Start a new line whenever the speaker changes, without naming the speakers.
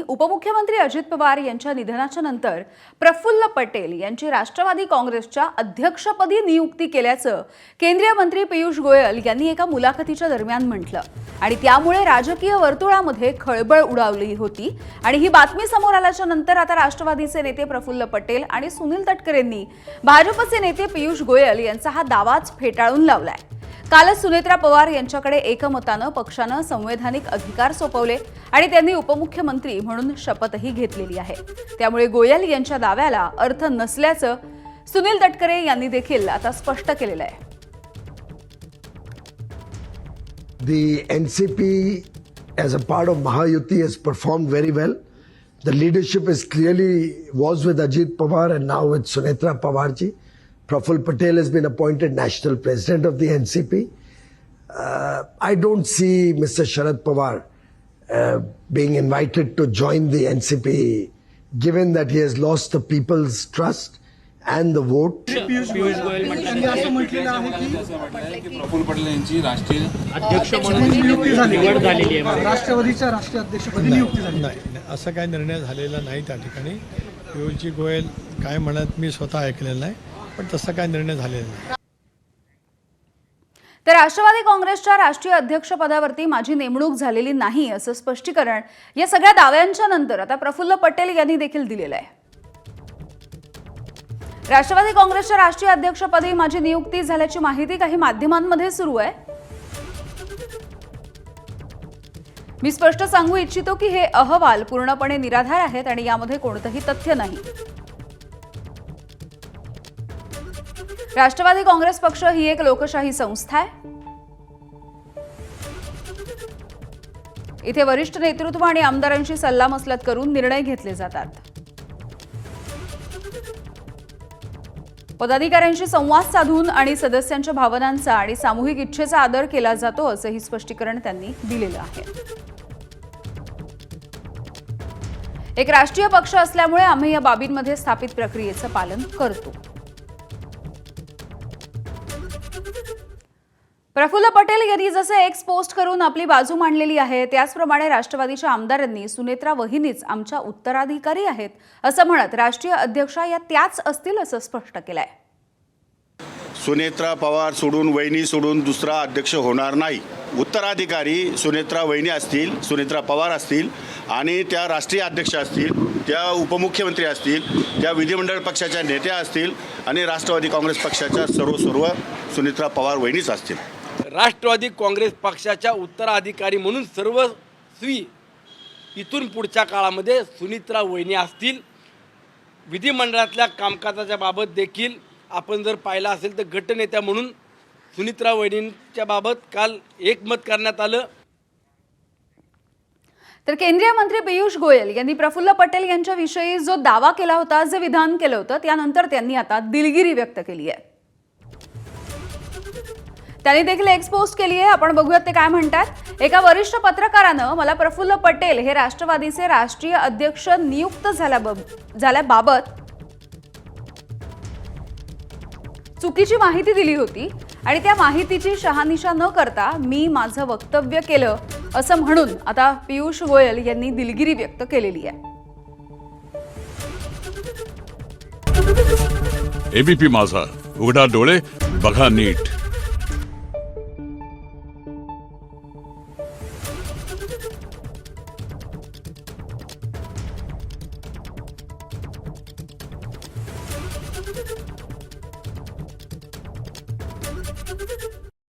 उपमुख्यमंत्री अजित पवार यांच्या निधनाच्या नंतर प्रफुल्ल पटेल यांची राष्ट्रवादी काँग्रेसच्या अध्यक्षपदी नियुक्ती केल्याचं केंद्रीय मंत्री पियुष गोयल यांनी एका मुलाखतीच्या दरम्यान म्हटलं आणि त्यामुळे राजकीय वर्तुळामध्ये खळबळ उडावली होती। आणि ही बातमी समोर आल्याच्या नंतर आता राष्ट्रवादीचे नेते प्रफुल्ल पटेल आणि सुनील तटकरेंनी भाजपचे नेते पियुष गोयल यांचा हा दावाच फेटाळून लावलाय। कालच सुनेत्रा पवार यांच्याकडे एकमतानं पक्षानं संवैधानिक अधिकार सोपवले आणि त्यांनी उपमुख्यमंत्री म्हणून शपथही घेतलेली आहे। त्यामुळे गोयल यांच्या दाव्याला अर्थ नसल्याचं सुनील तटकरे यांनी देखील आता स्पष्ट केलेलं आहे।
The NCP as a part of Mahayuti has performed very well. The leadership is clearly was with Ajit Pawar and now with Sunetra Pawarji. Prafull Patel has been appointed national president of the NCP. I don't see Mr. Sharad Pawar being invited to join the NCP, given that he has lost the people's trust and the vote.
Piyush Goyal यांनी असं म्हटलेलं आहे की
प्रफुल्ल पटेल यांची राष्ट्रीय
अध्यक्ष म्हणून नियुक्ती झालेली आहे, राष्ट्रवादीच्या राष्ट्रीय अध्यक्षपदी नियुक्ती झाली
नाही, असं काही निर्णय झालेला नाही। त्या ठिकाणी पियुषजी गोयल काय म्हणत मी स्वतः ऐकलेलं नाही, पण तसा काय निर्णय झालेला नाही।
तर राष्ट्रवादी काँग्रेसच्या राष्ट्रीय अध्यक्षपदावरती माझी नेमणूक झालेली नाही असं स्पष्टीकरण या सगळ्या दाव्यांच्या नंतर आता प्रफुल्ल पटेल यांनी देखील दिलेलं आहे। राष्ट्रवादी काँग्रेसच्या राष्ट्रीय अध्यक्षपदी माझी नियुक्ती झाल्याची माहिती काही माध्यमांमध्ये सुरू आहे। मी स्पष्ट सांगू इच्छितो की हे अहवाल पूर्णपणे निराधार आहेत आणि यामध्ये कोणतंही तथ्य नाही। राष्ट्रवादी काँग्रेस पक्ष ही एक लोकशाही संस्था आहे। इथे वरिष्ठ नेतृत्व आणि आमदारांशी सल्लामसलत करून निर्णय घेतले जातात। पदाधिकाऱ्यांशी संवाद साधून आणि सदस्यांच्या भावनांचा आणि सामूहिक इच्छेचा आदर केला जातो असंही स्पष्टीकरण त्यांनी दिलेलं आहे। एक राष्ट्रीय पक्ष असल्यामुळे आम्ही या बाबींमध्ये स्थापित प्रक्रियेचं पालन करतो। प्रफुल्ल पटेल यांनी जसे एक्स पोस्ट करून आपली बाजू मांडलेली आहे त्याचप्रमाणे राष्ट्रवादीच्या आमदारांनी सुनेत्रा वहिनीच आमच्या उत्तराधिकारी आहेत असं म्हणत राष्ट्रीय अध्यक्षा या त्याच असतील असं स्पष्ट केलंय।
सुनेत्रा पवार सोडून वहिनी सोडून दुसरा अध्यक्ष होणार नाही। उत्तराधिकारी सुनेत्रा वहिनी असतील, सुनेत्रा पवार असतील आणि त्या राष्ट्रीय अध्यक्ष असतील, त्या उपमुख्यमंत्री असतील, त्या विधिमंडळ पक्षाच्या नेत्या असतील आणि राष्ट्रवादी काँग्रेस पक्षाच्या सर्व सुनेत्रा पवार वहिनीच असतील।
राष्ट्रवादी काँग्रेस पक्षाच्या उत्तराधिकारी म्हणून सर्वस्वी इथून पुढच्या काळामध्ये सुनेत्रा वहिनी असतील। विधिमंडळातल्या कामकाजाच्या बाबत देखील आपण जर पाहिलं असेल तर गटनेत्या म्हणून सुनेत्रा वहिनींच्या बाबत काल एकमत करण्यात आलं।
तर केंद्रीय मंत्री पियुष गोयल यांनी प्रफुल्ल पटेल यांच्याविषयी जो दावा केला होता, जे विधान केलं होतं त्यानंतर त्यांनी आता दिलगिरी व्यक्त केली आहे। त्यांनी देखील एक्स पोस्ट केली आहे, आपण बघूयात ते काय म्हणतात। एका वरिष्ठ पत्रकारानं मला प्रफुल्ल पटेल हे राष्ट्रवादीचे राष्ट्रीय अध्यक्ष नियुक्त झाल्याबाबत चुकीची माहिती दिली होती आणि त्या माहितीची शहानिशा न करता मी माझं वक्तव्य केलं असं म्हणून आता पियुष गोयल यांनी दिलगिरी व्यक्त केलेली आहे।
एबीपी माझा, उघडा डोळे बघा नीट।